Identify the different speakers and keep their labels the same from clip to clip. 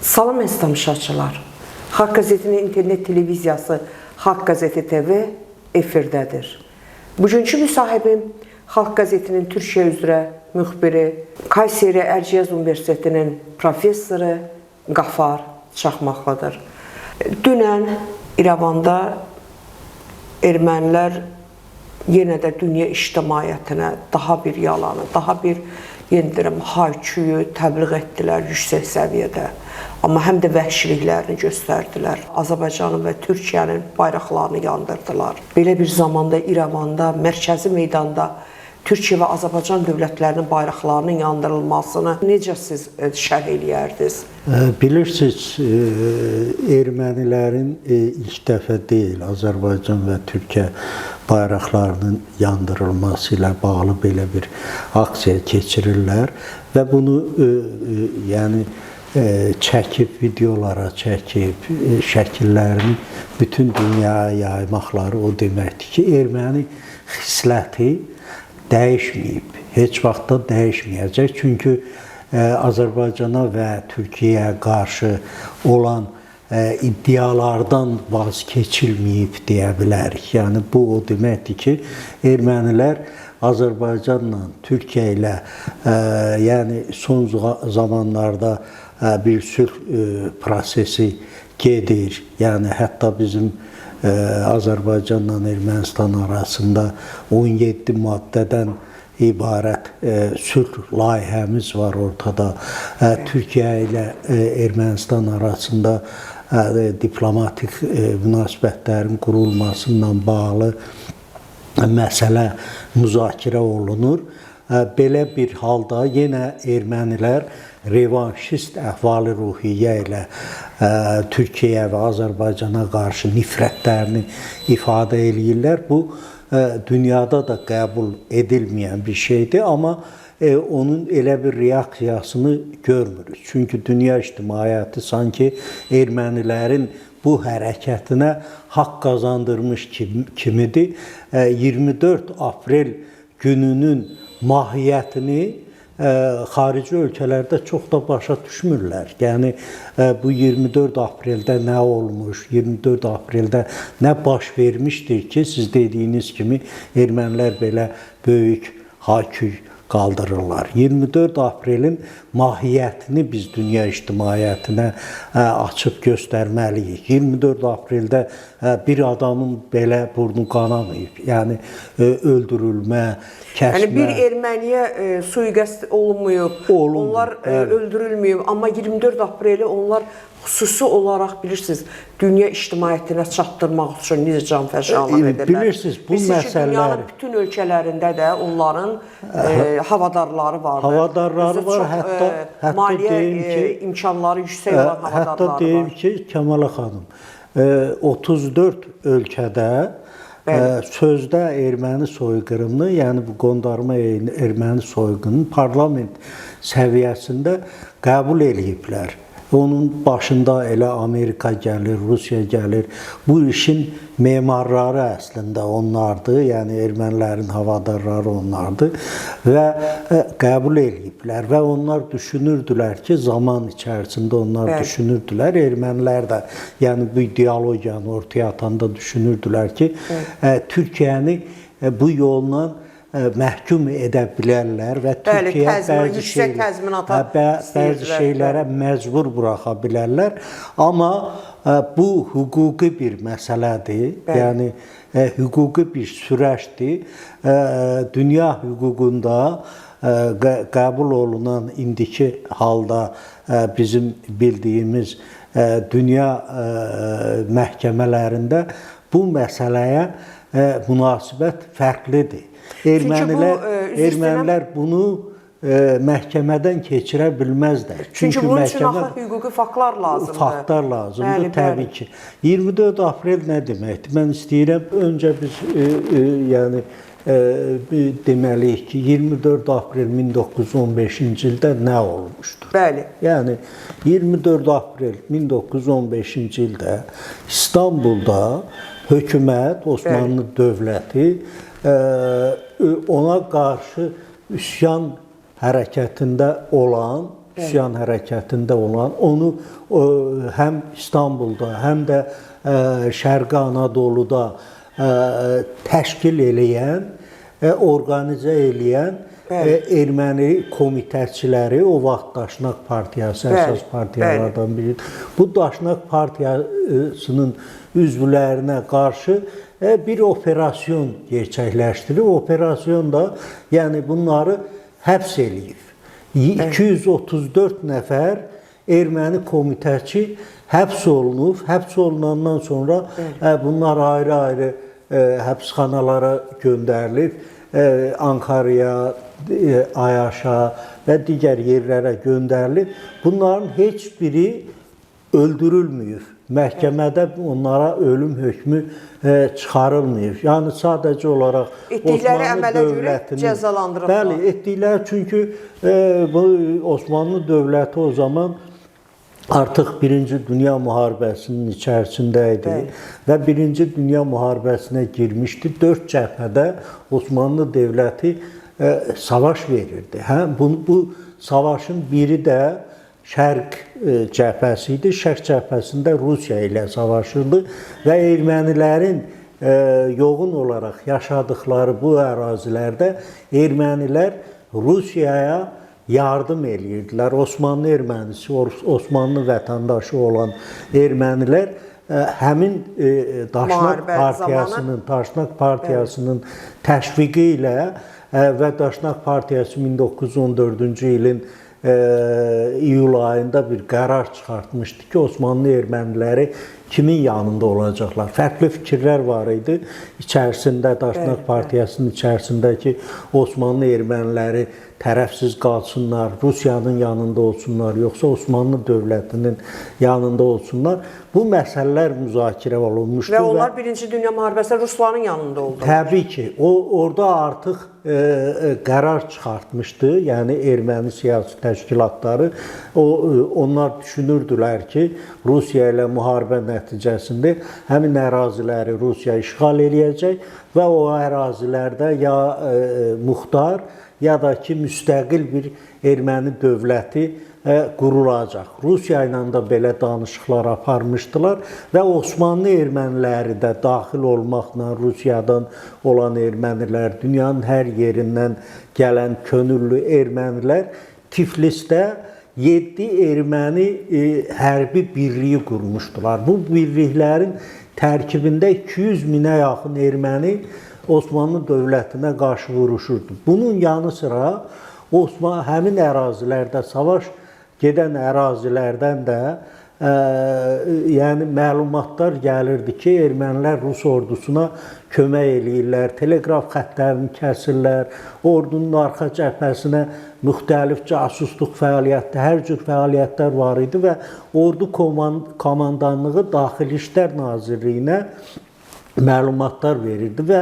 Speaker 1: Salam əziz tamaşaçılar. Xalq Qəzetinin internet televiziyası Xalq Qəzeti TV efirdədir. Bugünkü müsahibim Xalq Qəzetinin Türkiyə üzrə müxbiri, Kayseri Ərciyəz Universitetinin professoru Qafar Çaxmaqlıdır. Dünən İrəvanda ermənilər yenə də dünya ictimaiyyətinə daha bir yalanı, daha bir yendirim, hayküyü təbliğ etdilər yüksək səviyyədə. Amma həm də vəhşiliklərini göstərdilər. Azərbaycanın və Türkiyənin bayraqlarını yandırdılar. Belə bir zamanda İrəvanda, mərkəzi meydanda Türkiyə və Azərbaycan dövlətlərinin bayraqlarının yandırılmasını necə siz şərh eləyərdiniz?
Speaker 2: Bilirsiniz, ermənilərin ilk dəfə deyil Azərbaycan və Türkiyə bayraqlarının yandırılması ilə bağlı belə bir aksiya keçirirlər və bunu çəkib, videolara çəkib, şəkillərini bütün dünyaya yaymaqları o deməkdir ki, erməni xisləti dəyişməyib, heç vaxt da dəyişməyəcək. Çünki Azərbaycana və Türkiyəyə qarşı olan iddialardan vaz keçilməyib deyə bilərik. Yəni, bu o deməkdir ki, ermənilər Azərbaycanla, Türkiyə ilə son zamanlarda bir sülh prosesi gedir. Yəni, hətta bizim Azərbaycanla Ermənistan arasında 17 maddədən ibarət sülh layihəmiz var ortada. Türkiyə ilə Ermənistan arasında diplomatik münasibətlərin qurulmasından bağlı məsələ müzakirə olunur. Belə bir halda yenə ermənilər revanşist əhval-ruhiyyə ilə Türkiyə və Azərbaycana qarşı nifrətlərini ifadə eləyirlər. Bu, dünyada da qəbul edilməyən bir şeydir, amma onun elə bir reaksiyasını görmürük. Çünki dünya ictimaiyyəti sanki ermənilərin bu hərəkətinə haqq qazandırmış kimidir. 24 aprel gününün mahiyyətini xarici ölkələrdə çox da başa düşmürlər. Yəni, bu 24 apreldə nə olmuş, 24 apreldə nə baş vermişdir ki, siz dediyiniz kimi ermənilər belə böyük hayküy qaldırırlar. 24 aprelin mahiyyətini biz dünya ictimaiyyətinə açıb göstərməliyik. 24 apreldə bir adamın belə burnu qanamayıb. Yəni, öldürülmə, kəsmə. Yəni, bir erməniyə sui-qəsd olunmayıb, onlar öldürülməyib. Amma 24 apreli onlar xüsusi olaraq, bilirsiniz, dünya ictimaiyyətinə çatdırmaq üçün necə canfəşanlıq edirlər. Bilirsiniz, bu məsələlər...
Speaker 1: Dünyanın bütün ölkələrində də onların havadarları var.
Speaker 2: Havadarları var, hətta
Speaker 1: maliyyə imkanları yüksək olan havadarları var.
Speaker 2: Hətta deyim ki, Kəmalə xanım, 34 ölkədə sözdə erməni soyqırımını, yəni bu qondarma erməni soyqırımını parlament səviyyəsində qəbul ediblər. Onun başında elə Amerika gəlir, Rusiya gəlir. Bu işin memarları əslində onlardır, yəni ermənilərin havadarları onlardır və qəbul ediblər və onlar düşünürdülər ki, zaman içərisində onlar düşünürdülər, ermənilər də, yəni bu ideologiyanı ortaya atanda düşünürdülər ki, Türkiyəni bu yolla məhkum edə bilərlər və Türkiyə bəzi şeylərə məcbur buraxa bilərlər. Amma bu hüquqi bir məsələdir, yəni hüquqi bir süreçdir. Dünya hüququnda qəbul olunan indiki halda bizim bildiyimiz dünya məhkəmələrində bu məsələyə münasibət fərqlidir. Ermənilər bunu məhkəmədən keçirə bilməzlər.
Speaker 1: Çünki bunun üçün hüquqi faktlar lazımdır.
Speaker 2: Faktlar lazımdır, təbii ki. 24 aprel nə deməkdir? Mən istəyirəm, öncə biz deməliyik ki, 24 aprel 1915-ci ildə nə olmuşdur?
Speaker 1: Bəli.
Speaker 2: Yəni, 24 aprel 1915-ci ildə İstanbulda hökumət, Osmanlı dövləti ona qarşı üsyan hərəkətində olan üsyan hərəkətində olan, onu həm İstanbulda, həm də Şərqi Anadoluda təşkil eləyən, orqanizə eləyən erməni komitəçiləri, o vaxt Daşnaq Partiyası əsas partiyalardan biridir. Bu Daşnaq Partiyasının üzvlərinə qarşı bir operasyon gerçəkləşdirib. Operasyon da yəni bunları həbs eləyib. 234 nəfər erməni komitəçi həbs olunub. Həbs olunandan sonra bunlar ayrı-ayrı həbsxanalara göndərilib. Ankara'ya, Ayaşa və digər yerlərə göndərilib. Bunların heç biri öldürülməyib. Məhkəmədə onlara ölüm hökmü çıxarılmayıb. Yəni sadəcə olaraq
Speaker 1: etdikləri əmələ görə cəzalandırıblar.
Speaker 2: Bəli, etdikləri çünki bu Osmanlı dövləti o zaman artıq Birinci Dünya Müharibəsinin içərisində idi və Birinci Dünya Müharibəsinə girmişdi. 4 cəbhədə Osmanlı dövləti savaş verirdi. Bu savaşın biri də Şərq cəbhəsi idi. Şərq cəbhəsində Rusiya ilə savaşırdı və ermənilərin yoğun olaraq yaşadıkları bu ərazilərdə ermənilər Rusiyaya yardım eləyirdilər. Osmanlı ermənisi, Osmanlı vətəndaşı olan ermənilər həmin Daşnaq Partiyasının təşviqi ilə və Daşnaq Partiyası 1914-cü ilin iyul ayında bir qərar çıxartmışdı ki, Osmanlı erməniləri kimin yanında olacaqlar? Fərqli fikirlər var idi. İçərisində, Daşnaq Partiyasının içərisindəki Osmanlı erməniləri tərəfsiz qalsınlar, Rusiyanın yanında olsunlar, yoxsa Osmanlı dövlətinin yanında olsunlar. Bu məsələlər müzakirə olunmuşdu.
Speaker 1: Və onlar Birinci Dünya Müharibəsində Rusların yanında oldular.
Speaker 2: Təbii ki, orada artıq qərar çıxartmışdı, yəni erməni siyasi təşkilatları. Onlar düşünürdülər ki, Rusiya ilə müharibə nəticəsində həmin əraziləri Rusiya işğal eləyəcək və o ərazilərdə ya muxtar, ya da ki, müstəqil bir erməni dövləti qurulacaq. Rusiya ilə də belə danışıqlar aparmışdılar və Osmanlı erməniləri də daxil olmaqla Rusiyadan olan ermənilər, dünyanın hər yerindən gələn könüllü ermənilər Tiflisdə 7 erməni hərbi birliyi qurmuşdular. Bu birliklərin tərkibində 200 minə yaxın erməni Osmanlı dövlətinə qarşı vuruşurdu. Bunun yanı sıra həmin ərazilərdə savaş gedən ərazilərdən də yəni məlumatlar gəlirdi ki, ermənilər Rus ordusuna kömək eləyirlər, teleqraf xəttlərini kəsirlər, ordunun arxa cəbhəsinə müxtəlif casusluq fəaliyyəti, hər cür fəaliyyətlər var idi və ordu komandanlığı Daxili İşlər Nazirliyinə məlumatlar verirdi və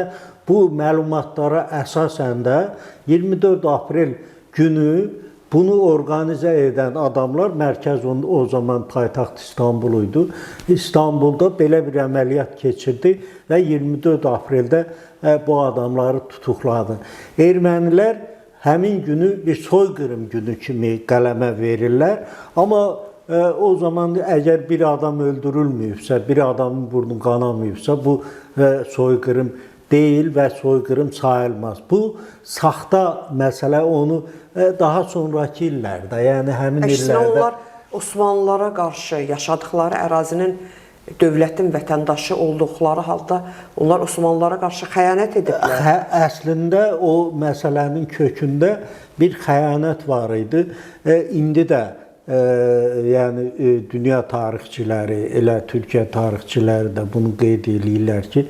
Speaker 2: bu məlumatlara əsasən də 24 aprel günü bunu orqanizə edən adamlar, mərkəz o zaman paytaxt İstanbul idi. İstanbulda belə bir əməliyyat keçirdi və 24 apreldə bu adamları tutuqladı. Ermənilər həmin günü bir soyqırım günü kimi qələmə verirlər. Amma o zaman əgər bir adam öldürülməyibsə, bir adamın burnu qanamayıbsa, bu soyqırım deyil və soyqırım sayılmaz. Bu saxta məsələ, onu daha sonraki illərdə, yəni həmin illərdə...
Speaker 1: Əksinə onlar Osmanlılara qarşı yaşadıkları ərazinin dövlətin vətəndaşı olduqları halda onlar Osmanlılara qarşı xəyanət ediblər.
Speaker 2: Əslində o məsələnin kökündə bir xəyanət var idi. İndi də yəni dünya tarixçiləri, elə Türkiyə tarixçiləri də bunu qeyd edirlər ki,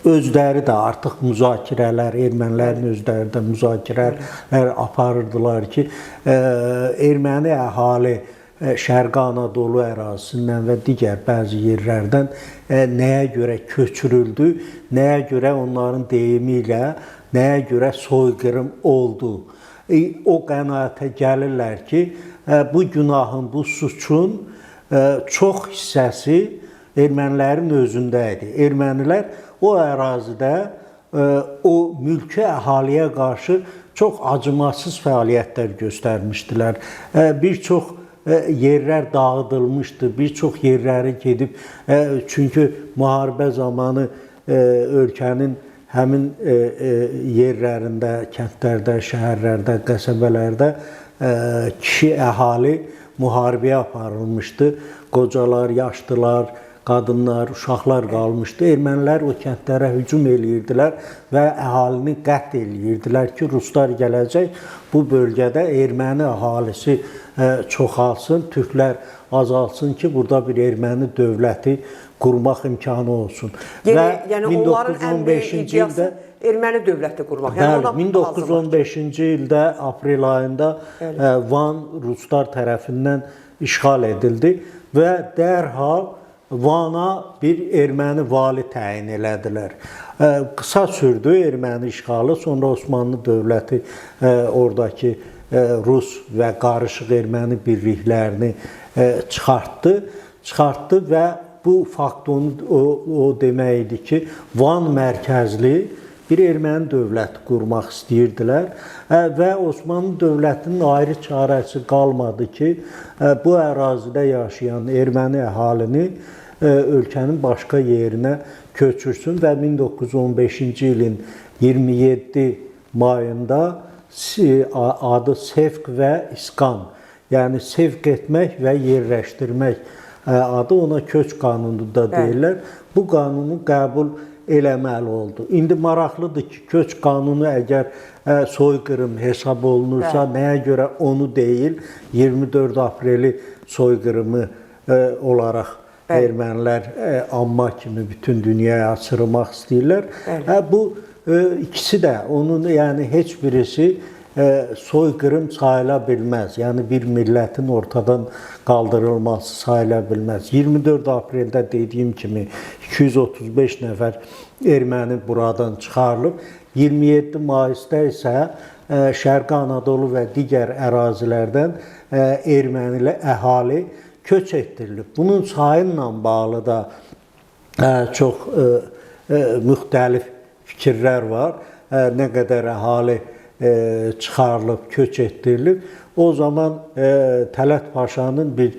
Speaker 2: özləri də artıq müzakirələr, ermənilərin özləri də müzakirələr aparırdılar ki, erməni əhali Şərqi Anadolu ərazisindən və digər bəzi yerlərdən nəyə görə köçürüldü, nəyə görə onların deyimi ilə, nəyə görə soyqırım oldu. O qənaətə gəlirlər ki, bu günahın, bu suçun çox hissəsi ermənilərin özündə idi. Ermənilər o ərazidə o mülki əhaliyə qarşı çox acımasız fəaliyyətlər göstərmişdilər. Bir çox yerlər dağıdılmışdı, bir çox yerləri gedib, çünki müharibə zamanı ölkənin həmin yerlərində, kəndlərdə, şəhərlərdə, qəsəbələrdə kişi əhali müharibəyə aparılmışdı. Qocalar, yaşlılar, qadınlar, uşaqlar qalmışdı. Ermənilər o kəndlərə hücum eləyirdilər və əhalini qətl eləyirdilər ki, ruslar gələcək, bu bölgədə erməni əhalisi çoxalsın, türklər azalsın ki, burada bir erməni dövləti qurmaq imkanı olsun.
Speaker 1: Yəni onların ən böyük iddiası erməni dövləti qurmaq.
Speaker 2: Bəli, 1915-ci ildə aprel ayında Van ruslar tərəfindən işğal edildi və dərhal Vana bir erməni vali təyin elədilər. Qısa sürdü erməni işğalı, sonra Osmanlı dövləti oradakı Rus və qarışıq erməni birliklərini çıxartdı və bu fakt o demək idi ki, Van mərkəzli bir erməni dövləti qurmaq istəyirdilər və Osmanlı dövlətinin ayrı çarəsi qalmadı ki, bu ərazidə yaşayan erməni əhalini ölkənin başqa yerinə köçürsün və 1915-ci ilin 27 mayında adı sevq və iskan, yəni sevq etmək və yerləşdirmək adı, ona köç qanunu da deyirlər. Bu qanunu qəbul eləməli oldu. İndi maraqlıdır ki, köç qanunu əgər soyqırım hesab olunursa, nəyə görə onu deyil, 24 apreli soyqırımı olaraq ermənilər amma kimi bütün dünyaya açırmaq istəyirlər. Bu ikisi də, onun yəni heç birisi soyqırım sayıla bilməz. Yəni bir millətin ortadan qaldırılması sayıla bilməz. 24 apreldə dediyim kimi 235 nəfər erməni buradan çıxarılıb. 27 mayısda isə Şərqi Anadolu və digər ərazilərdən ermənili əhali köç etdirilib. Bunun sayı ilə bağlı da çox müxtəlif fikirlər var. Nə qədər əhali çıxarılıb, köç etdirilib. O zaman Tələt Paşanın bir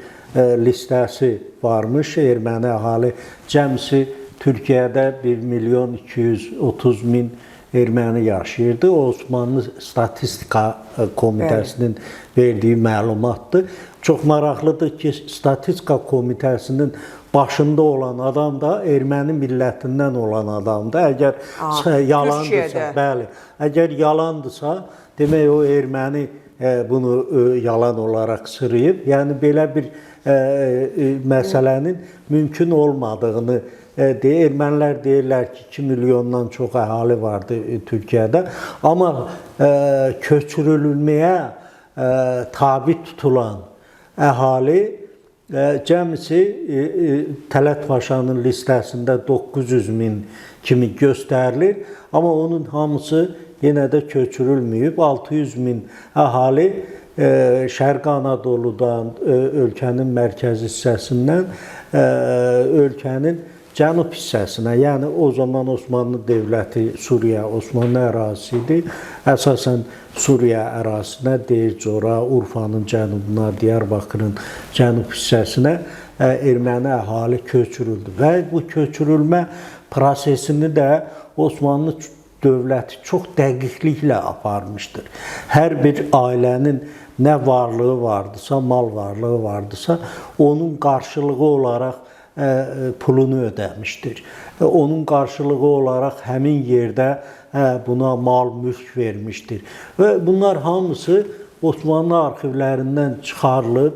Speaker 2: listəsi varmış. Erməni əhali cəmsi Türkiyədə 1.230.000 erməni yaşayırdı. O Osmanlı Statistika Komitəsinin verdiyi məlumatdır. Çox maraqlıdır ki, Statistika Komitəsinin başında olan adam da erməni millətindən olan adamdır. Əgər yalandırsa, bəli, əgər yalandırsa, demək o erməni bunu yalan olaraq sırıyıb. Yəni belə bir məsələnin mümkün olmadığını deyir. Ermənilər deyirlər ki, 2 milyondan çox əhali vardı Türkiyədə. Amma köçürülməyə tabi tutulan əhali cəmisi Tələt Paşanın listəsində 900.000 kimi göstərilir. Amma onun hamısı yenə də köçürülməyib. 600.000 əhali Şərqi Anadoludan, ölkənin mərkəzi hissəsindən ölkənin cənub hissəsinə, yəni o zaman Osmanlı dövləti Suriya, Osmanlı ərazisi idi. Əsasən Suriya ərazisinə, Deyircora, Urfanın cənubuna, Diyarbakırın cənub hissəsinə erməni əhali köçürüldü. Və bu köçürülmə prosesini də Osmanlı dövləti çox dəqiqliklə aparmışdır. Hər bir ailənin nə varlığı vardısa, mal varlığı vardısa, onun qarşılığı olaraq pulunu ödəmişdir. Onun qarşılığı olaraq həmin yerdə buna mal, mülk vermişdir. Və bunlar hamısı Osmanlı arxivlərindən çıxarılıb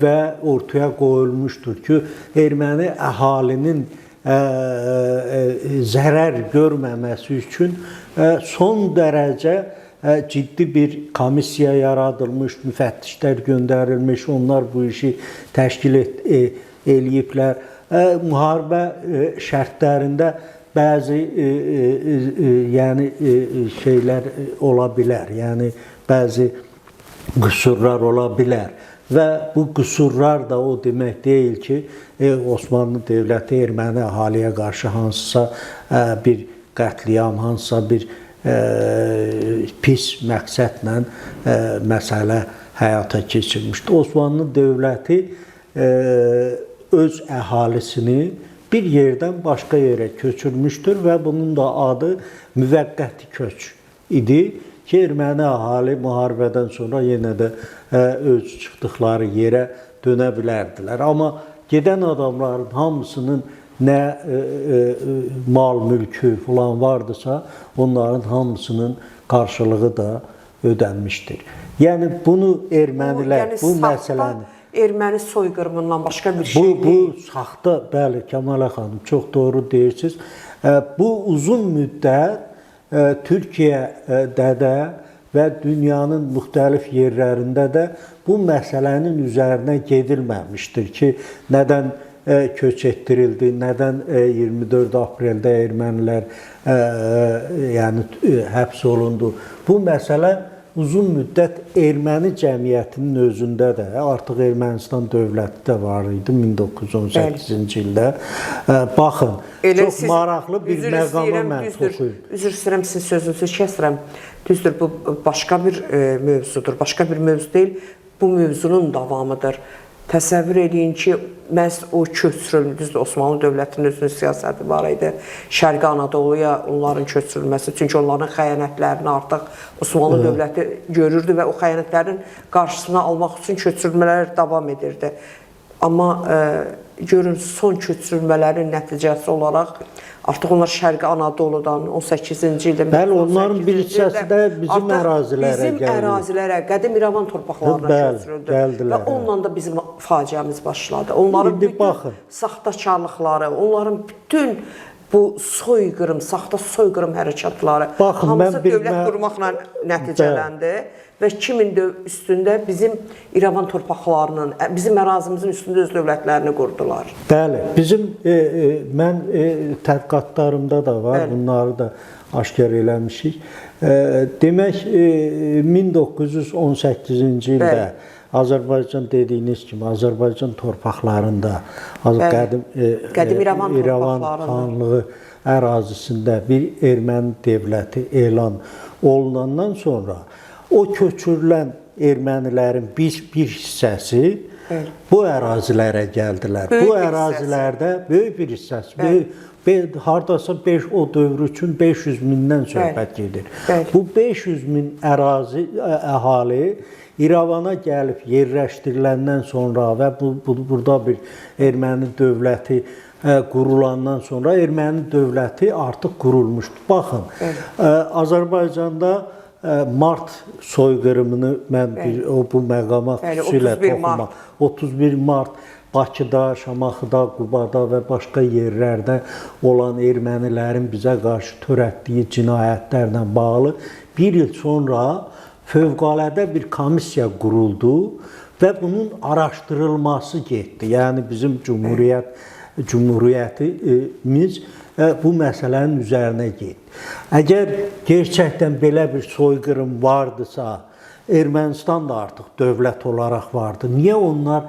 Speaker 2: və ortaya qoyulmuşdur ki, erməni əhalinin zərər görməməsi üçün son dərəcə ciddi bir komissiya yaradılmış, müfəttişlər göndərilmiş, onlar bu işi təşkil eləyiblər. Müharibə şərtlərində bəzi şeylər ola bilər, yəni bəzi qüsurlar ola bilər. Və bu qüsurlar da o demək deyil ki, Osmanlı dövləti erməni əhaliyə qarşı hansısa bir qətliam, hansısa bir pis məqsədlə məsələ həyata keçirmişdi. Osmanlı dövləti öz əhalisini bir yerdən başqa yerə köçürmüşdür və bunun da adı müvəqqəti köç idi ki, erməni əhali müharibədən sonra yenə də öz çıxdıqları yerə dönə bilərdilər. Amma gedən adamların hamısının nə mal, mülkü falan vardısa, onların hamısının qarşılığı da ödənmişdir. Yəni bunu ermənilər, bu məsələni...
Speaker 1: Erməni soyqırımından başqa bir şey deyil.
Speaker 2: Bu saxta, bəli, Kəmalə xanım, çox doğru deyirsiniz. Bu uzun müddət Türkiyədə də və dünyanın müxtəlif yerlərində də bu məsələnin üzərinə gedilməmişdir ki, nədən köç etdirildi, nədən 24 apreldə ermənilər həbs olundu. Bu məsələ uzun müddət erməni cəmiyyətinin özündə də, artıq Ermənistan dövləti də var idi 1918-ci ildə. Baxın, çox maraqlı bir məqama mən toxuyum.
Speaker 1: Üzr istəyirəm, sizin sözünüzü kəsirəm. Düzdür, bu başqa bir mövzudur, başqa bir mövzu deyil, bu mövzunun davamıdır. Təsəvvür edin ki, məhz o köçürülmə, düzdür, Osmanlı dövlətinin özünün siyasəti var idi. Şərqi Anadoluya onların köçürülməsi, çünki onların xəyanətlərini artıq Osmanlı dövləti görürdü və o xəyanətlərin qarşısını almaq üçün köçürülmələr davam edirdi. Amma görün, son köçürülmələrin nəticəsi olaraq artıq onlar Şərqi Anadoludan 18-ci ildə...
Speaker 2: Bəli, onların bir hissəsi də bizim ərazilərə gəlir.
Speaker 1: Bizim ərazilərə, qədim İrəvan torpaqlarına köçürüldü. Və onunla da bizim faciəmiz başladı. Onların bütün saxtakarlıqları, onların bütün bu soyqırım, saxta soyqırım hərəkatları hamısı dövlət qurmaqla nəticələndi. Və 2000 üstündə bizim İrəvan torpaqlarının, bizim ərazimizin üstündə öz dövlətlərini qurdular.
Speaker 2: Bəli, bizim, mən tədqiqatlarımda da var, bunları da aşkar eləmişik. Demək, 1918-ci ildə Azərbaycan dediyiniz kimi, Azərbaycan torpaqlarında, qədim İrəvan xanlığı ərazisində bir erməni dövləti elan olunandan sonra o köçürülən ermənilərin bir hissəsi bu ərazilərə gəldilər. Bu ərazilərdə böyük bir hissəsi, haradasa o dövr üçün 500 mindən söhbət gedir. Bu 500 min əhali İrəvana gəlib yerləşdiriləndən sonra və burada bir erməni dövləti qurulandan sonra erməni dövləti artıq qurulmuşdur. Baxın, Azərbaycanda Mart soyqırımını mən bu məqama xüsusilə toxunmaq. 31 Mart Bakıda, Şamaxıda, Qubada və başqa yerlərdə olan ermənilərin bizə qarşı törətdiyi cinayətlərlə bağlı bir il sonra fövqəladə bir komissiya quruldu və bunun araşdırılması getdi. Yəni bizim Cumhuriyyətimiz bu məsələnin üzərinə getdi. Əgər gerçəkdən belə bir soyqırım vardısa, Ermənistan da artıq dövlət olaraq vardı. Niyə onlar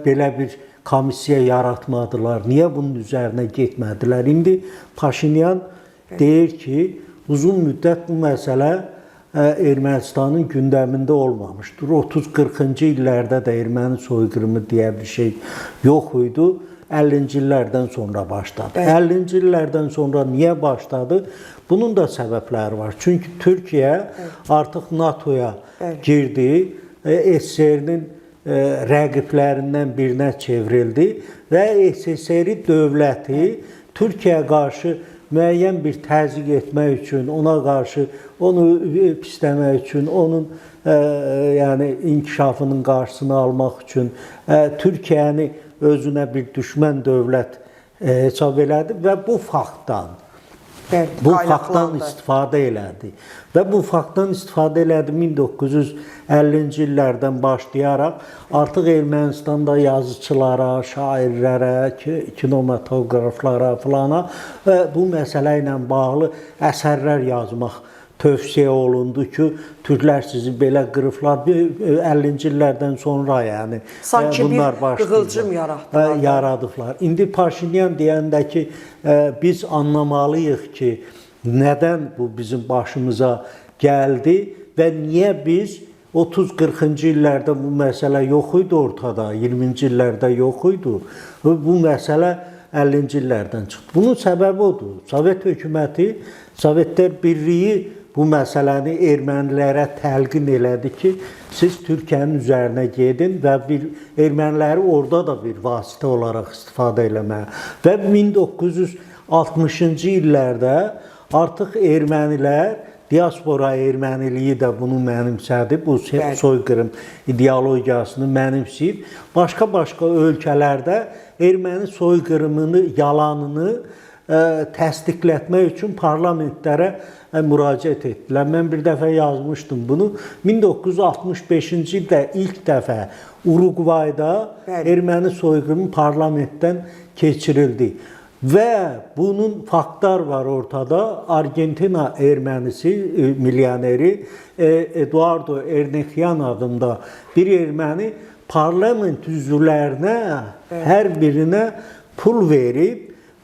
Speaker 2: belə bir komissiya yaratmadılar? Niyə bunun üzərinə getmədilər? İndi Paşinyan deyir ki, uzun müddət bu məsələ Ermənistanın gündəmində olmamışdır. 30-40-cı illərdə də erməni soyqırımı deyə bir şey yox idi. 50-ci illərdən sonra başladı. 50-ci illərdən sonra niyə başladı? Bunun da səbəbləri var. Çünki Türkiyə artıq NATO-ya girdi, SSR-nin rəqiblərindən birinə çevrildi və SSR dövləti Türkiyəyə qarşı müəyyən bir təzyiq etmək üçün, ona qarşı onu pisləmək üçün, onun inkişafının qarşısını almaq üçün Türkiyəni özünə bir düşmən dövlət hesab elədi və bu faktdan istifadə elədi. Və bu faktdan istifadə elədi 1950-ci illərdən başlayaraq artıq Ermənistanda yazıçılara, şairlərə, kinematoqraflara falana bu məsələ ilə bağlı əsərlər yazmaq tövsiyə olundu ki, türklər sizi belə qırıflar 50-ci illərdən sonra
Speaker 1: sanki bir qığılcım
Speaker 2: yaradıblar. İndi Paşinyan deyəndə ki, biz anlamalıyıq ki, Neden bu bizim başımıza geldi ve niye biz 30-40-cı illərdə bu məsələ yox idi ortada, 20-ci illərdə yox idi. Bu məsələ 50-ci illərdən çıxdı. Bunun səbəbi odur. Sovet hökuməti, Sovetlər Birliyi bu məsələni ermənilərə təlqin elədi ki, siz Türkiyənin üzərinə gedin və erməniləri orada da bir vasitə olaraq istifadə eləməyə. Və 1960-cı illərdə artıq ermənilər, diaspora erməniliyi də bunu mənimsədi, bu soyqırım ideologiyasını mənimsəyib, başqa-başqa ölkələrdə erməni soyqırımını, yalanını təsdiqlətmək üçün parlamentlərə müraciət etdilər. Mən bir dəfə yazmışdım bunu. 1965-ci ildə ilk dəfə Uruqvayda erməni soyqırımı parlamentdən keçirildi. Və bunun faktlar var ortada. Argentina ermənisi, milyoneri Eduardo Ernequian adında bir erməni parlament üzvlərinə hər birinə pul verib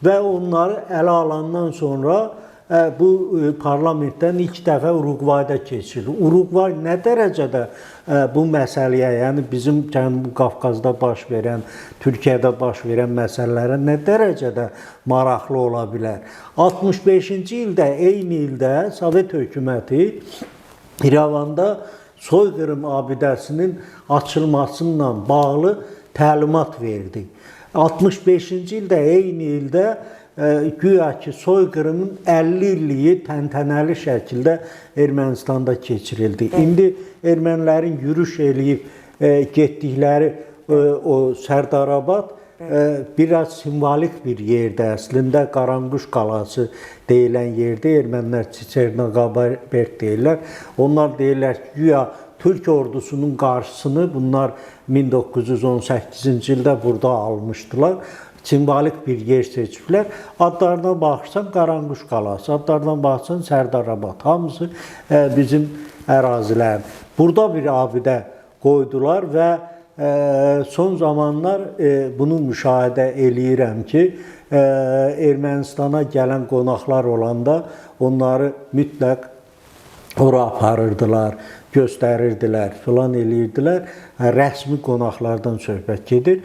Speaker 2: və onları ələ alandan sonra bu parlamentdən ilk dəfə Uruqvayda keçirildi. Uruqvay nə dərəcədə bu məsələyə, yəni bizim Cənubi Qafqazda baş verən, Türkiyədə baş verən məsələlərə nə dərəcədə maraqlı ola bilər? 65-ci ildə, eyni ildə Sovet hökuməti İrəvanda soyqırım abidəsinin açılmasıyla bağlı təlimat verdi. 65-ci ildə, eyni ildə güya ki, soyqırımın 50 illiyi təntənəli şəkildə Ermənistanda keçirildi. İndi ermənilərin yürüş eləyib getdikləri o Sərdarabad biraz simvolik bir yerdə, əslində Qaranquş qalası deyilən yerdə ermənilər Çernogaberd deyirlər. Onlar deyirlər ki, güya Türk ordusunun qarşısını bunlar 1918-ci ildə burada almışdılar. Simvolik bir yer seçiblər. Adlarına baxırsan Qaranquş qalası, adlarına baxırsan Sərdarabad. Hamısı bizim ərazilərin. Burada bir abidə qoydular və son zamanlar bunu müşahidə eləyirəm ki, Ermənistana gələn qonaqlar olanda onları mütləq ora aparırdılar, göstərirdilər, filan eləyirdilər. Rəsmi qonaqlardan söhbət gedir.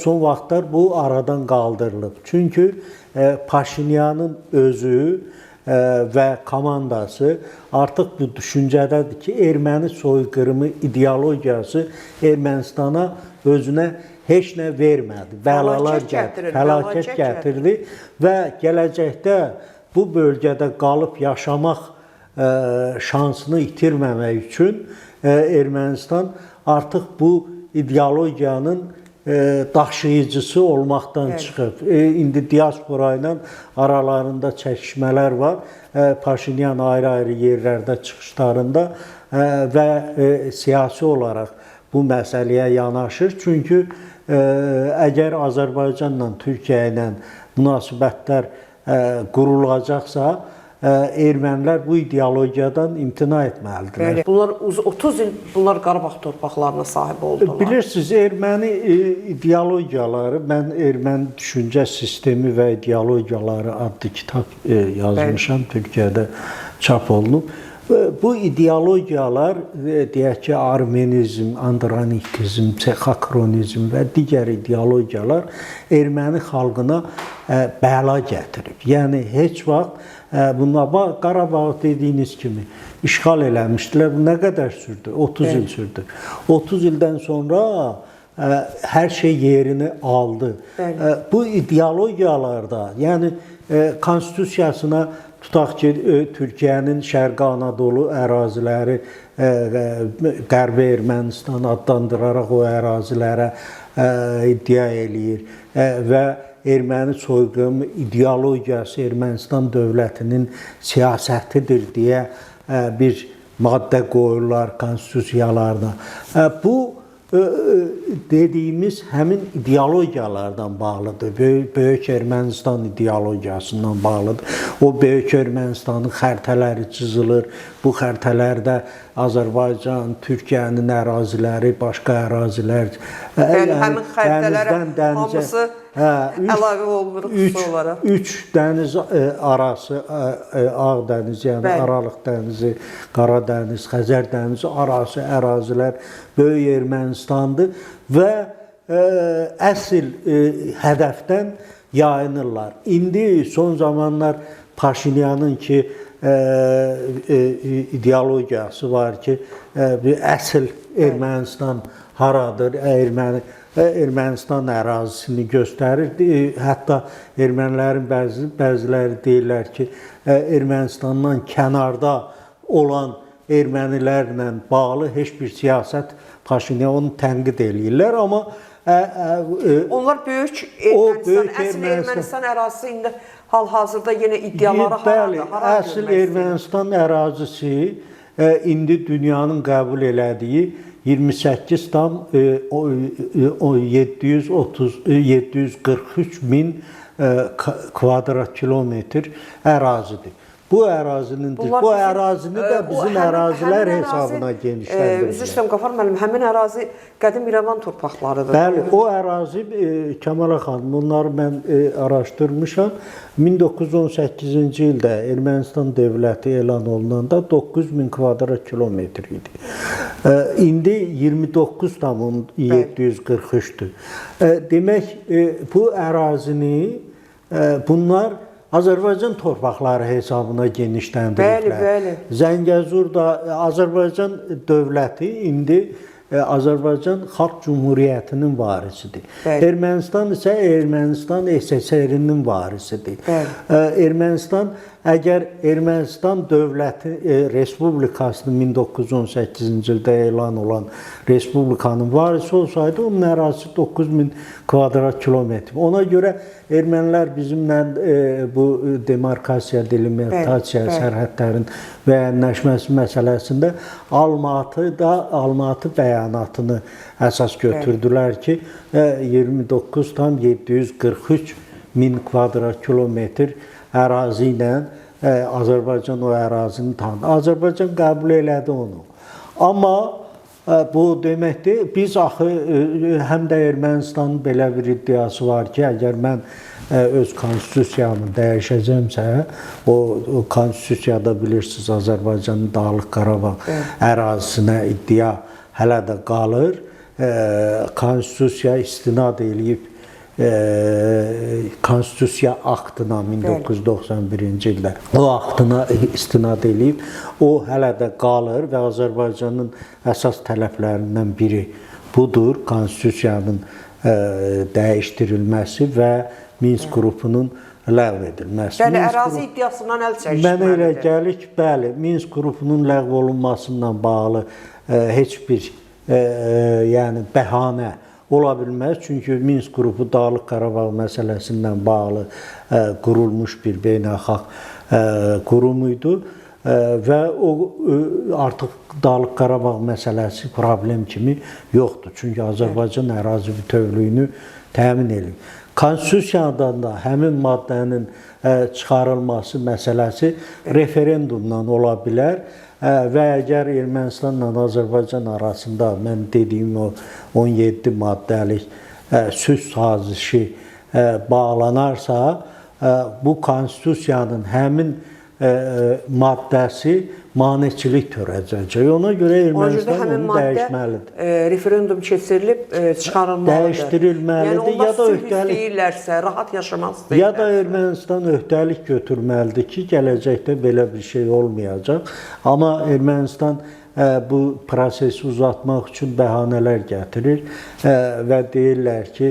Speaker 2: Son vaxtlar bu aradan qaldırılıb. Çünki Paşinyanın özü və komandası artıq bu düşüncədədir ki, erməni soyqırımı ideologiyası Ermənistana özünə heç nə vermədi. Bəlalar gətirdi, fəlakət gətirdi və gələcəkdə bu bölgədə qalıb yaşamaq şansını itirməmək üçün Ermənistan artıq bu ideologiyanın daşıyıcısı olmaqdan çıxıb. İndi diaspora ilə aralarında çəkişmələr var. Paşinyan ayrı-ayrı yerlərdə çıxışlarında və siyasi olaraq bu məsələyə yanaşır. Çünki əgər Azərbaycanla, Türkiyə ilə münasibətlər qurulacaqsa, ermənilər bu ideologiyadan imtina etməlidirlər.
Speaker 1: Bunlar 30 il bunlar Qarabağ torpaqlarına sahib oldular.
Speaker 2: Bilirsiniz, erməni ideologiyaları, mən erməni düşüncə sistemi və ideologiyaları adlı kitab yazmışam, Türkiyədə çap olunub. Bu ideologiyalar, deyək ki, armenizm, andronikizm, çexakronizm və digər ideologiyalar erməni xalqına bəla gətirib. Yəni, heç vaxt bunlar, Qarabağ dediyiniz kimi işğal eləmişdilər. Bu nə qədər sürdü? 30 il sürdü. 30 ildən sonra hər şey yerini aldı. Bu ideologiyalarda, yəni konstitusiyasına tutaq ki, Türkiyənin Şərqi Anadolu əraziləri Qərbi Ermənistan adlandıraraq o ərazilərə iddia eləyir və erməni soyqırımı ideologiyası Ermənistan dövlətinin siyasətidir deyə bir maddə qoyurlar konstitusiyalarına. Bu dediyimiz həmin ideologiyalardan bağlıdır. Böyük Ermənistan ideologiyasından bağlıdır. O Böyük Ermənistanın xəritələri çizilir. Bu xəritələrdə Azərbaycan, Türkiyənin əraziləri, başqa ərazilər.
Speaker 1: Yəni həmin xəritələrə hamısı əlavə olmuruq xüsusi olaraq.
Speaker 2: 3 dəniz arası, Ağ dəniz, yəni
Speaker 1: Bəli.
Speaker 2: Aralıq dənizi, Qara dəniz, Xəzər dənizi arası ərazilər Böyük Ermənistandır və əsl hədəfdən yayınırlar. İndi son zamanlar Paşinyanın ki ideologiyası var ki, bir əsl Ermənistan haradır, Ermənistan ərazisini göstərir. Hətta ermənilərin bəziləri deyirlər ki, Ermənistandan kənarda olan ermənilərlə bağlı heç bir siyasət Paşinyan onu tənqid eləyirlər, amma
Speaker 1: onlar böyük Ermənistan, əsl Ermənistan ərazisi indi hal-hazırda yenə iddiaları haradır?
Speaker 2: Əsl Ermənistan ərazisi indi dünyanın qəbul elədiyi 743 min kvadrat kilometr ərazidir. Bu ərazini də bizim ərazilər hesabına genişləndirir.
Speaker 1: Üzr istəyirəm Qafar müəllim, həmin ərazi qədim İrəvan torpaqlarıdır.
Speaker 2: Bəli, o ərazi Kəmala xanım, bunları mən araşdırmışam. 1918-ci ildə Ermənistan dövləti elan olunanda 9000 kvadrat kilometr idi. İndi 29,743-dür. Demək, bu ərazini bunlar Azərbaycan torpaqları hesabına genişləndiriblər.
Speaker 1: Bəli.
Speaker 2: Zəngəzurda Azərbaycan dövləti indi Azərbaycan Xalq Cümhuriyyətinin varisidir. Ermənistan isə Ermənistan SSR-nin varisidir. Ermənistan, əgər Ermənistan dövləti Respublikasının 1918-ci ildə elan olan Respublikanın varisi olsaydı, onun ərazisi 9000 kvadrat kilometr. Ona görə ermənilər bizimlə bu demarkasiya, delimitasiya, sərhədlərin müəyyənləşməsi məsələsində Almatı bəyanatını əsas götürdülər ki, 29,743 min kvadrat kilometr ərazi ilə Azərbaycan o ərazini tanıdı. Azərbaycan qəbul elədi onu. Amma bu deməkdir, biz axı həm də Ermənistanın belə bir iddiası var ki, əgər mən öz konstitusiyamı dəyişəcəmsə, o konstitusiyada bilirsiniz, Azərbaycanın Dağlıq Qarabağ ərazisinə iddia hələ də qalır. Konstitusiya istinad eləyib, Konstitusiya aktına 1991-ci ildə o aktına istinad eləyib, o hələ də qalır və Azərbaycanın əsas tələblərindən biri budur, Konstitusiyanın dəyişdirilməsi və Minsk qrupunun ləğv edilməsi.
Speaker 1: Bəli, ərazi iddiasından əl çəkilməlidir.
Speaker 2: Mənə elə gəlir ki, bəli, Minsk qrupunun ləğv olunmasından bağlı heç bir bəhanə ola bilməz. Çünki Minsk qrupu Dağlıq Qarabağ məsələsindən bağlı qurulmuş bir beynəlxalq qurum idi və o artıq Dağlıq Qarabağ məsələsi problem kimi yoxdur. Çünki Azərbaycan ərazi bütövlüyünü təmin edir. Konstitusiyadan da həmin maddənin çıxarılması məsələsi referendumdan ola bilər və əgər Ermənistanla Azərbaycan arasında mən dediyim o 17 maddəlik sülh sazişi bağlanarsa, bu konstitusiyanın həmin maddəsi maneçilik törədəcək. Ona görə Ermənistan onu dəyişməlidir.
Speaker 1: Referendum keçirilib çıxarılmalıdır.
Speaker 2: Dəyişdirilməlidir.
Speaker 1: Yəni onlar sülh istəyirlərsə, rahat yaşamaq istəyirlərsə.
Speaker 2: Ya da Ermənistan öhdəlik götürməlidir ki, gələcəkdə belə bir şey olmayacaq. Amma Ermənistan bu prosesi uzatmaq üçün bəhanələr gətirir və deyirlər ki,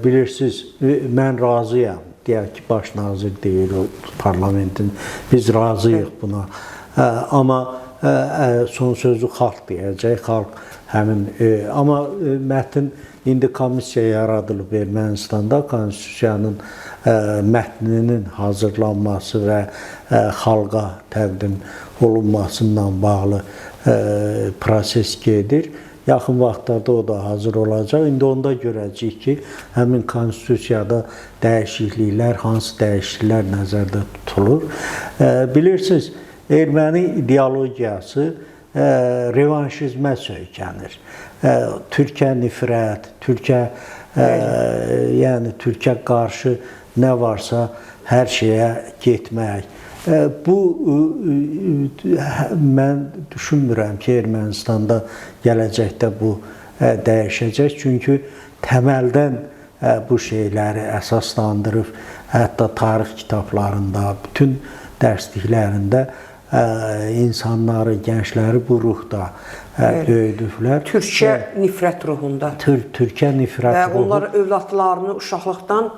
Speaker 2: bilirsiniz, mən razıyam. Deyək ki, baş nazir deyir o parlamentin, biz razıyıq buna. Amma son sözü xalq deyəcək, xalq həmin. Amma mətn indi komissiya yaradılıb Ermənistanda, konstitusiyanın mətninin hazırlanması və xalqa təqdim olunmasından bağlı proses gedir. Yaxın vaxtlarda o da hazır olacaq. İndi onda görəcəyik ki, həmin konstitusiyada dəyişikliklər, hansı dəyişikliklər nəzərdə tutulur. Bilirsiniz, erməni ideologiyası revanşizmə söykənir. Türkiyə nifrət, Türkiyə Yəni Türkiyə qarşı nə varsa hər şeyə getmək. Bu mən düşünmürəm ki, Ermənistanda gələcəkdə bu dəyişəcək. Çünki təməldən bu şeyləri əsaslandırıb, hətta tarix kitablarında, bütün dərsliklərində insanları, gəncləri bu ruhda böyüdüblər.
Speaker 1: Türkiyə nifrət ruhunda.
Speaker 2: Türkiyə nifrət ruhu.
Speaker 1: Və onlar övladlarını uşaqlıqdan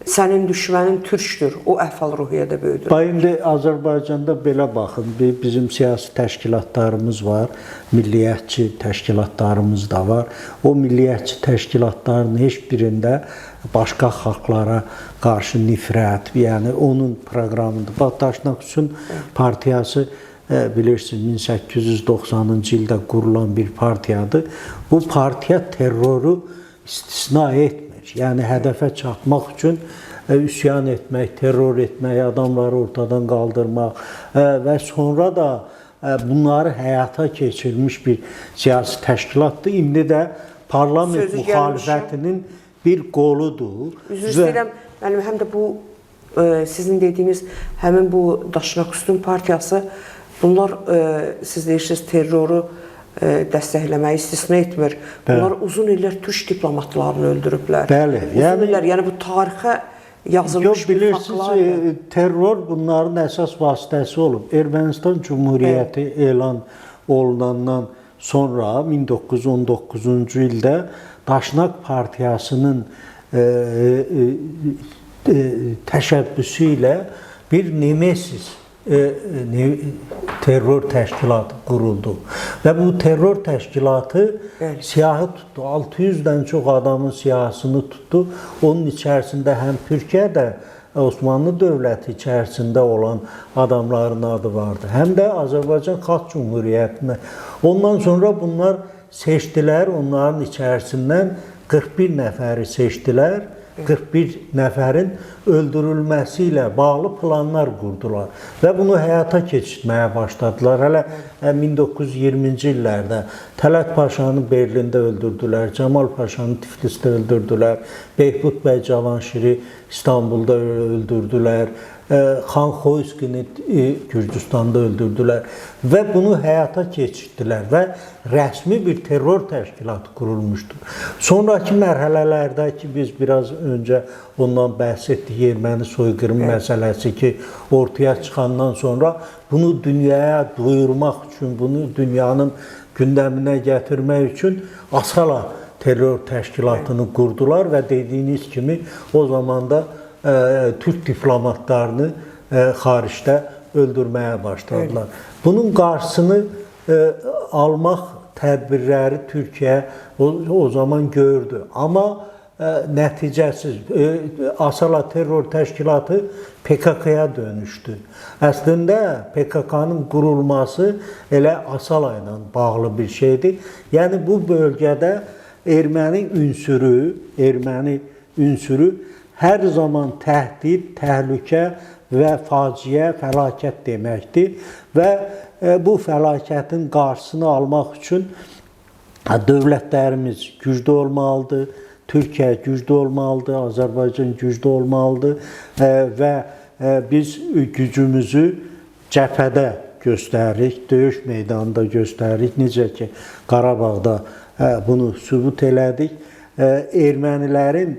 Speaker 1: sənin düşmənin türkdür, o əhval-ruhiyyədə böyüdür.
Speaker 2: İndi Azərbaycanda belə baxın, bizim siyasi təşkilatlarımız var, milliyyətçi təşkilatlarımız da var. O milliyyətçi təşkilatların heç birində başqa xalqlara qarşı nifrət, yəni onun proqramında. Bax, Daşnaqsun partiyası bilirsiniz 1890-cı ildə qurulan bir partiyadır. Bu partiya terroru istisna etmir. Yəni hədəfə çatmaq üçün üsyan etmək, terror etmək, adamları ortadan qaldırmaq və sonra da bunları həyata keçirmiş bir siyasi təşkilatdır. İndi də parlament müxalifətinin bir qoludur.
Speaker 1: Üzr istəyirəm, həm də bu sizin dediyiniz həmin bu Daşnaqsun partiyası, bunlar siz deyirsiniz terroru dəstəkləməyi istisna etmir. Bunlar uzun illər türk diplomatlarını öldürüblər.
Speaker 2: Bəli.
Speaker 1: Yəni bu tarixə yazılmış bir faktlardır.
Speaker 2: Bilirsiniz, terror bunların əsas vasitəsi olub. Ermənistan Cumhuriyyəti elan olunandan sonra 1919-cu ildə Daşnaq partiyasının təşəbbüsü ilə bir Nemesis terror təşkilatı quruldu. Və bu terror təşkilatı siyahı tutdu. 600-dən çox adamın siyahısını tutdu. Onun içərisində həm Türkiyədə Osmanlı dövləti içərisində olan adamların adı vardı. Həm də Azərbaycan Xalq Cumhuriyyətinə. Ondan sonra bunlar seçdilər. Onların içərisindən 41 nəfəri seçdilər. 41 nəfərin öldürülməsi ilə bağlı planlar qurdular və bunu həyata keçirməyə başladılar. Hələ 1920-ci illərdə Tələt Paşanı Berlində öldürdülər, Cəmal Paşanı Tiflisdə öldürdülər, Behbud bəy Cavanşiri İstanbulda öldürdülər, Xan Xoyskini Gürcüstanda öldürdülər və bunu həyata keçirdilər və rəsmi bir terror təşkilatı qurulmuşdur. Sonraki mərhələlərdə ki, biz biraz öncə ondan bəhs etdik, erməni soyqırım məsələsi ki, ortaya çıxandan sonra bunu dünyaya duyurmaq üçün, bunu dünyanın gündəminə gətirmək üçün Asala terror təşkilatını qurdular və dediyiniz kimi o zaman da Türk diplomatlarını xaricdə öldürməyə başladılar. Bunun qarşısını almaq tədbirləri Türkiyə o zaman gördü. Amma nəticəsiz. Asala terror təşkilatı PKK-ya dönüşdü. Əslində PKK-nın qurulması elə Asala ilə bağlı bir şeydir. Yəni bu bölgədə erməni ünsürü hər zaman təhdid, təhlükə və faciə, fəlakət deməkdir. Və bu fəlakətin qarşısını almaq üçün dövlətlərimiz güclü olmalıdır, Türkiyə güclü olmalıdır, Azərbaycan güclü olmalıdır və biz gücümüzü cəbhədə göstəririk, döyüş meydanında göstəririk. Necə ki, Qarabağda bunu sübut elədik. Ermənilərin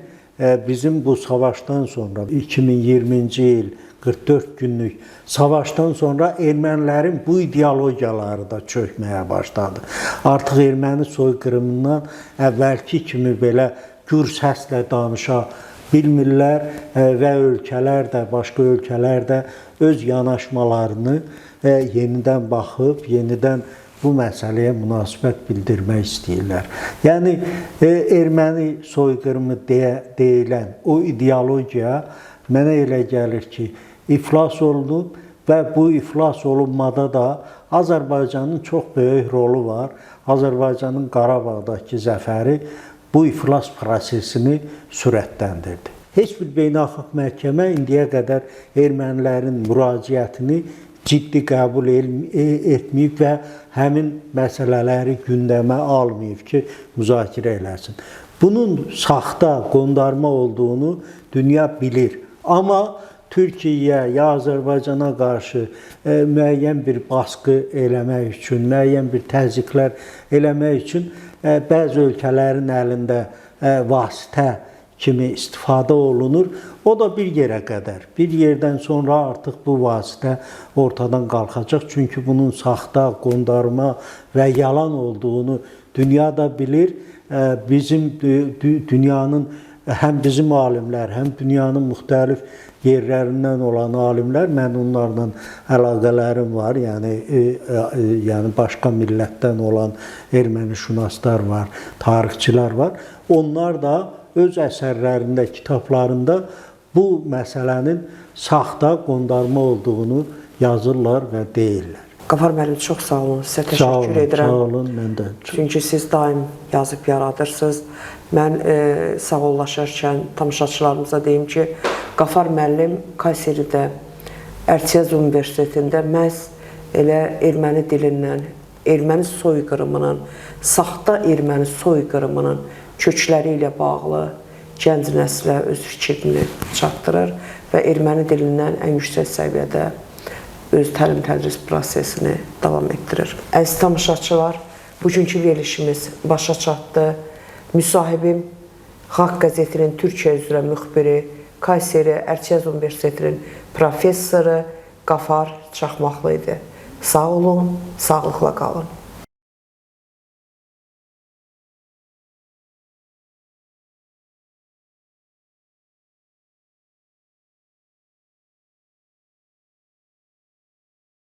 Speaker 2: bizim bu savaşdan sonra 2020-ci il 44 günlük savaşdan sonra ermənilərin bu ideologiyaları da çökməyə başladı. Artıq erməni soyqırımından əvvəlki kimi belə gür səslə danışa bilmirlər və ölkələr də, başqa ölkələr də öz yanaşmalarını yenidən baxıb, yenidən bu məsələyə münasibət bildirmək istəyirlər. Yəni, erməni soyqırımı deyilən o ideologiya mənə elə gəlir ki, iflas olunub və bu iflas olunmada da Azərbaycanın çox böyük rolu var. Azərbaycanın Qarabağdakı zəfəri bu iflas prosesini sürətləndirdi. Heç bir beynəlxalq məhkəmə indiyə qədər ermənilərin müraciətini ciddi qəbul etməyib və həmin məsələləri gündəmə almayıb ki, müzakirə eləsin. bunun saxta, qondarma olduğunu dünya bilir. Amma Türkiyəyə, ya Azərbaycana qarşı müəyyən bir baskı eləmək üçün, müəyyən bir təzyiqlər eləmək üçün bəzi ölkələrin əlində vasitə kimi istifadə olunur. O da bir yerə qədər. Bir yerdən sonra artıq bu vasitə ortadan qalxacaq. Çünki bunun saxta, qondarma və yalan olduğunu dünya da bilir. Bizim dünyanın həm bizim alimlər, həm dünyanın müxtəlif yerlərindən olan alimlər, mən onlarla əlaqələrim var. Yəni başqa millətdən olan ermənişünaslar var, tarixçilər var. Onlar da öz əsərlərində, kitablarında bu məsələnin saxta, qondarma olduğunu yazırlar və deyirlər.
Speaker 1: Qafar müəllim, çox sağ olun. Sizə təşəkkür edirəm.
Speaker 2: Sağ olun, mən də.
Speaker 1: Çünki siz daim yazıb yaradırsınız. Mən sağollaşarkən tamaşaçılarımıza deyim ki, Qafar müəllim Kayseridə, Ərciyəz Universitetində məhz elə erməni dilindən, erməni soyqırımının, saxta erməni soyqırımının kökləri ilə bağlı gənc nəslə öz fikrini çatdırır və erməni dilindən ən yüksək səviyyədə öz təlim-tədris prosesini davam etdirir. Əziz tamaşaçılar, bugünkü verilişimiz başa çatdı. Müsahibim Xalq qəzetinin Türkiyə üzrə müxbiri, Kayseri Ərciyəz Universitetinin professoru Qafar Çaxmaqlı idi. Sağ olun, sağlıqla qalın.